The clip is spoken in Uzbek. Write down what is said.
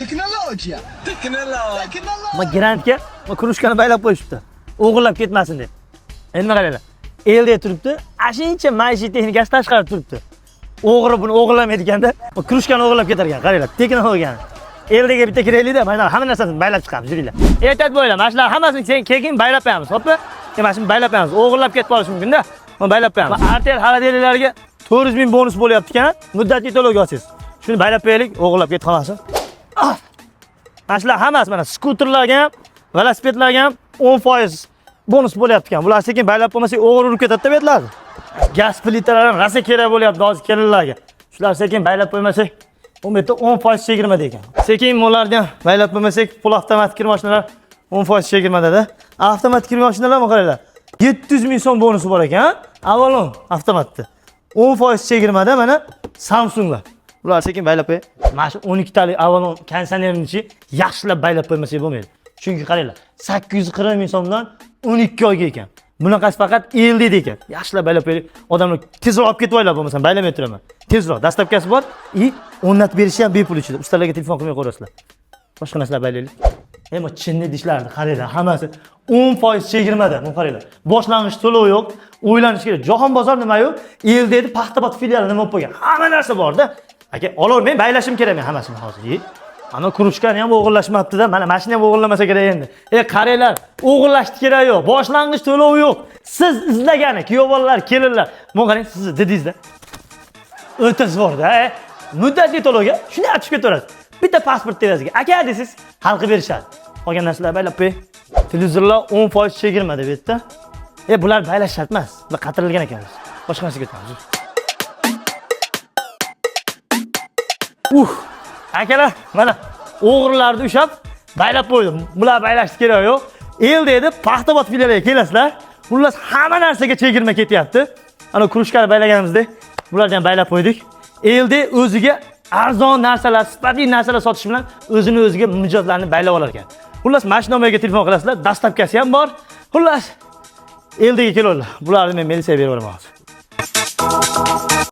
Texnologiya. Ma grantga ma krushkani baylab qo'yishibdi. O'g'irlab ketmasin deb. Endi qaranglar. Elde turibdi, ashincha maishiy texnikasi tashqarib turibdi. O'g'ri buni o'g'irlamaydi ekanda, krushkani o'g'irlab ketar ekan. Qaranglar, texnologiyani. Eldega bitta kiraylik-da, mana hamma narsasini baylab chiqamiz, yuringlar. Ehtiyot bo'linglar, mana shular hammasini keyin baylab qo'yamiz, xo'pmi? Mana shuni baylab qo'yamiz. O'g'irlab ketib qolishi mumkin-da. Mana baylab qo'yamiz. Artel xolodilniklarga 400 ming bonus bo'lyapti ekan, muddatli to'lovga olsangiz. Shuni baylab qo'yaylik, o'g'irlab ketib qolmasin. Mana shular hammasi mana skuterlarga ham, velosipedlarga ham 10% bonus bo'lyapti ekan. Bular sekin baylab qo'ymasak o'g'ri urib ketadi deb aytiladi. Gaz plitalari ham rosa kerak bo'lyapti hozir kelinlarga. Shular sekin baylab qo'ymasak, bu yerda 10% chegirmada ekan. Sekin mo'larni ham baylab qo'ymasak, pul avtomatik kir mashinalar 10% chegirmada-da. Avtomatik kir mashinalarni qaranglar. 700 ming so'm bonusi bor ekan. Avalon avtomatda. 10% chegirmada mana Samsunglar. Bular sekin baylab qo'y. Mana shu 12 talik Avalon konditsionerni yaxshilab baylab qo'ymasak bo'lmaydi. Chunki qaranglar, 840 ming so'mdan 12 oyga ekan. Bunaqasi faqat eldida ekan. Yaxshilab baylab qo'ying. Odamlar tezroq olib ketib oylar bo'lmasa baylamay turaman. Tezroq dastavkasi bor. O'rnatib berishi ham bepul ichida. Ustalarga telefon qilmay qo'yasizlar. Boshqa narsalar baylaylik. Endi chinni dishlarni qaranglar, hammasi 10% chegirmada. Mana qaranglar. Boshlang'ich to'lov yo'q. O'ylanish kerak. Jahon bozor nima yo'q? Eldagi Paxtabod filiali nima bo'lib qolgan? Hamma narsa bor-da. Aka, olavermay, baylashim kerak men hammasini hozir. Ana kurushkani ham o'g'irlashmabdi-da. Mana mashina ham o'g'irlamasa kerak endi. Qaranglar, o'g'irlashni kerak yo'q. Boshlang'ich to'lov yo'q. Siz izlagani, kuyovlar, kelinlar. Mana qarang, sizni didingizda. O'tiz bor-da, muddatli to'lovga shuni aytib ketaverasiz. Bitta pasport terasiga aka desiz, hal qilib berishadi. Qolgan narsalar baylab qo'y. Televizorlar 10% chegirma deb aytdi. Bular baylash shart emas. Bular qatirilgan ekan. Boshqa narsaga o'tamiz. Akalar, mana o'g'rilarni ushab baylab qo'ydim. Bular baylashni kerak yo'q. Eldagi Paxtabod filialiga kelasizlar. Xullas hamma narsaga chegirma ketyapti. Ana krushkani baylaganimizdek, bularni ham baylab qo'ydik. Elde o'ziga arzon narsalar, sifatli narsalar sotish bilan o'ziga mijozlarni baylab olar ekan. Xullas, mana shu nomerga telefon qilasizlar, dastavkasi ham bor. Xullas, eldaga kelinglar. Bularni men militsiyaga berib yuboraman hozir.